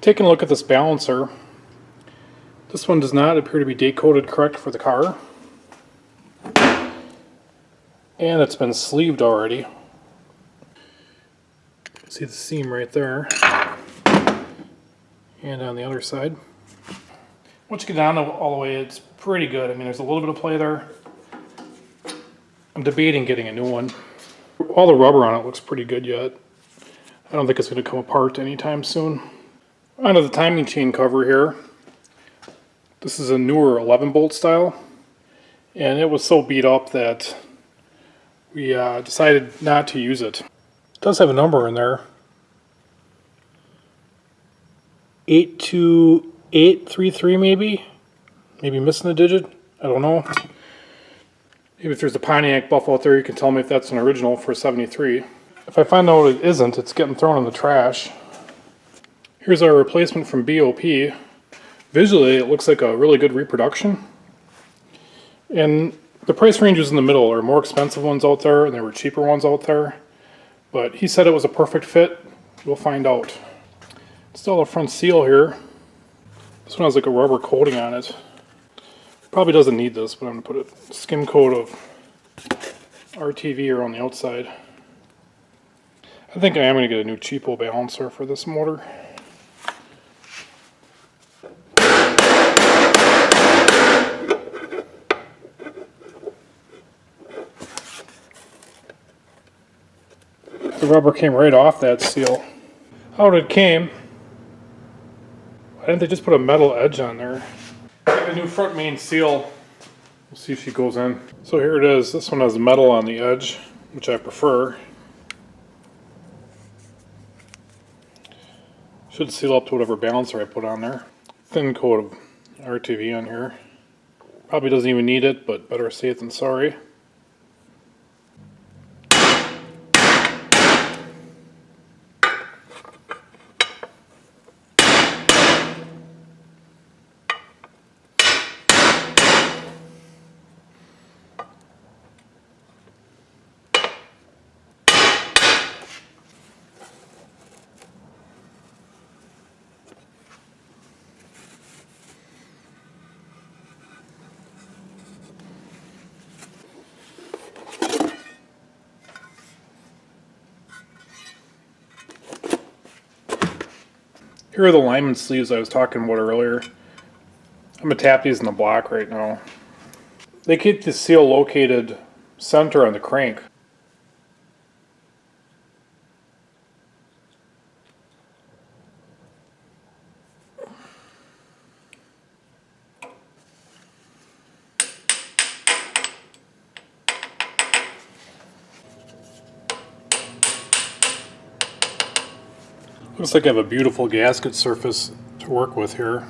Taking a look at this balancer, this one does not appear to be date coded correct for the car. And it's been sleeved already. See the seam right there. And on the other side. Once you get down all the way, it's pretty good. I mean, there's a little bit of play there. I'm debating getting a new one. All the rubber on it looks pretty good yet. I don't think it's going to come apart anytime soon. Onto the timing chain cover here. This is a newer 11 bolt style. And it was so beat up that we decided not to use it. It does have a number in there. 82833 maybe? Maybe missing a digit? I don't know. Maybe if there's a Pontiac buff out there, you can tell me if that's an original for 73. If I find out it isn't, it's getting thrown in the trash. Here's our replacement from BOP. Visually, it looks like a really good reproduction. And the price range is in the middle. There are more expensive ones out there, and there were cheaper ones out there. But he said it was a perfect fit. We'll find out. Still a front seal here. This one has like a rubber coating on it. Probably doesn't need this, but I'm going to put a skim coat of RTV around the outside. I think I am going to get a new cheapo balancer for this motor. The rubber came right off that seal. How it came. Why didn't they just put a metal edge on there? Got a new front main seal. We'll see if she goes in. So here it is. This one has metal on the edge, which I prefer. Should seal up to whatever balancer I put on there. Thin coat of RTV on here. Probably doesn't even need it, but better safe than sorry. Here are the lineman sleeves I was talking about earlier. I'm going to tap these in the block right now. They keep the seal located center on the crank. Looks like I have a beautiful gasket surface to work with here.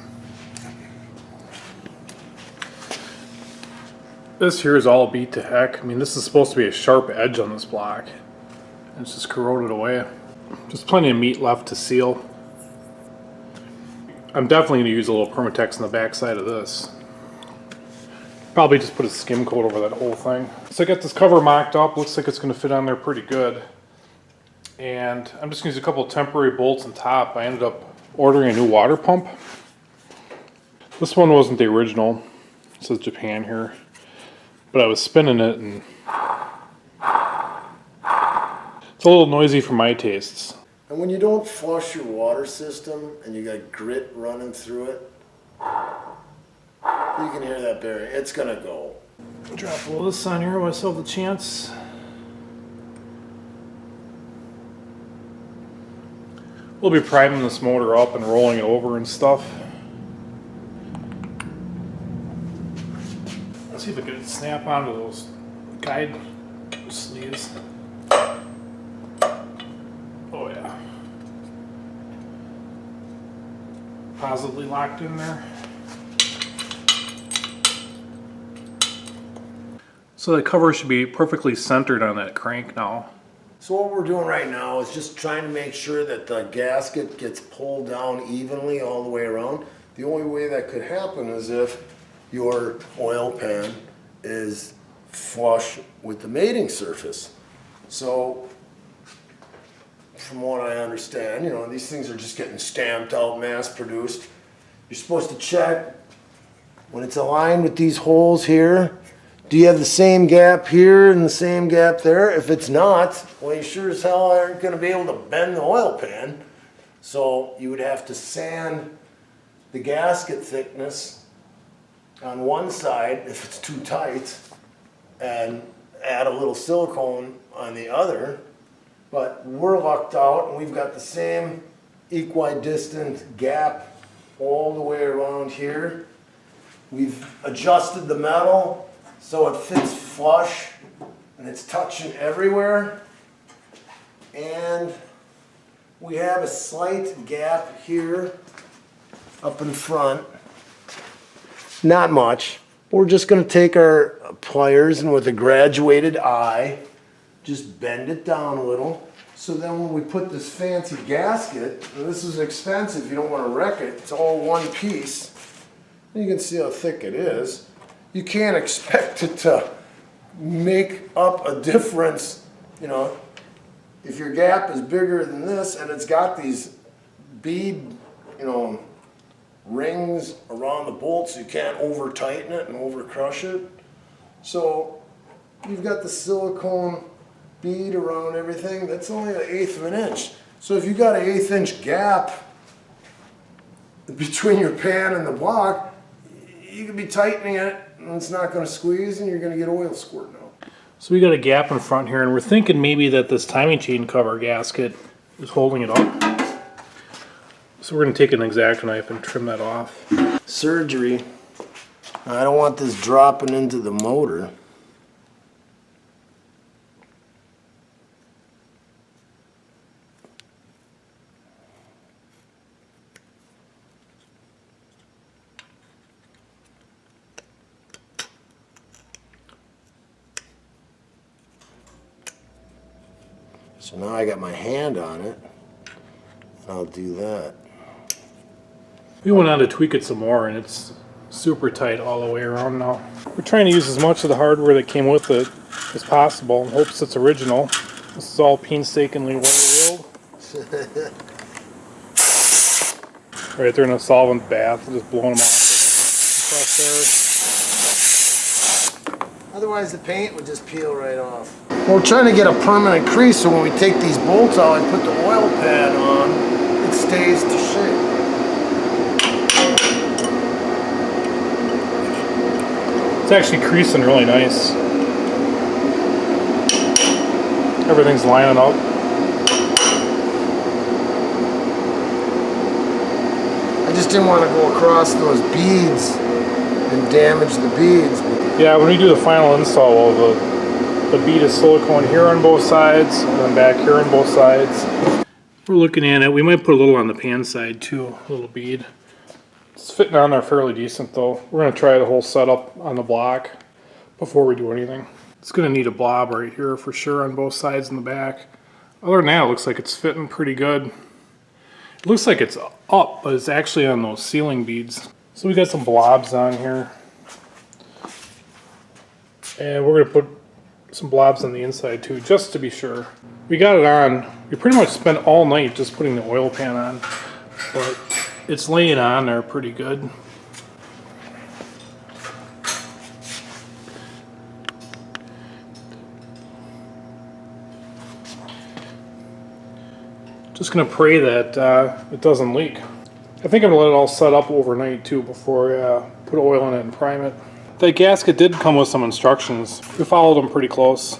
This here is all beat to heck. I mean, this is supposed to be a sharp edge on this block. It's just corroded away. Just plenty of meat left to seal. I'm definitely going to use a little Permatex on the back side of this. Probably just put a skim coat over that whole thing. So I got this cover mocked up. Looks like it's going to fit on there pretty good. And I'm just going to use a couple of temporary bolts on top. I ended up ordering a new water pump. This one wasn't the original. It says Japan here. But I was spinning it and it's a little noisy for my tastes. And when you don't flush your water system and you got grit running through it, you can hear that bearing. It's going to go. Drop a little of this on here while I still have the chance. We'll be priming this motor up and rolling it over and stuff. Let's see if I can snap onto those guide sleeves. Oh yeah. Positively locked in there. So the cover should be perfectly centered on that crank now. So what we're doing right now is just trying to make sure that the gasket gets pulled down evenly all the way around. The only way that could happen is if your oil pan is flush with the mating surface. So from what I understand, you know, these things are just getting stamped out, mass produced. You're supposed to check when it's aligned with these holes here. Do you have the same gap here and the same gap there? If it's not, well, you sure as hell aren't going to be able to bend the oil pan. So you would have to sand the gasket thickness on one side if it's too tight and add a little silicone on the other. But we're lucked out and we've got the same equidistant gap all the way around here. We've adjusted the metal so it fits flush and it's touching everywhere. And we have a slight gap here up in front. Not much. We're just going to take our pliers and with a graduated eye, just bend it down a little. So then when we put this fancy gasket, and this is expensive, you don't want to wreck it, it's all one piece. You can see how thick it is. You can't expect it to make up a difference, you know. If your gap is bigger than this and it's got these bead, you know, rings around the bolts, you can't over tighten it and over crush it. So you've got the silicone bead around everything. That's only 1/8 of an inch. So if you've got an 1/8 inch gap between your pan and the block, you could be tightening it and it's not going to squeeze and you're going to get oil squirting out. So we got a gap in front here, and we're thinking maybe that this timing chain cover gasket is holding it up. So we're going to take an X-Acto knife and trim that off. Surgery. I don't want this dropping into the motor. So now I got my hand on it, and I'll do that. We went on to tweak it some more, and it's super tight all the way around now. We're trying to use as much of the hardware that came with it as possible in hopes it's original. This is all painstakingly well-oiled. Right there in a solvent bath, just blowing them off with compressed air. Otherwise the paint would just peel right off. We're trying to get a permanent crease so when we take these bolts out and put the oil pad on, it stays to shape. It's actually creasing really nice. Everything's lining up. I just didn't want to go across those beads and damage the beads. Yeah, when we do the final install, the bead is silicone here on both sides, and then back here on both sides. We're looking at it. We might put a little on the pan side too, a little bead. It's fitting on there fairly decent though. We're going to try the whole setup on the block before we do anything. It's going to need a blob right here for sure on both sides and the back. Other than that, it looks like it's fitting pretty good. It looks like it's up, but it's actually on those sealing beads. So we got some blobs on here. And we're going to put some blobs on the inside too, just to be sure. We got it on. We pretty much spent all night just putting the oil pan on, but it's laying on there pretty good. Just gonna pray that it doesn't leak. I think I'm gonna let it all set up overnight too before I put oil in it and prime it. The gasket did come with some instructions. We followed them pretty close.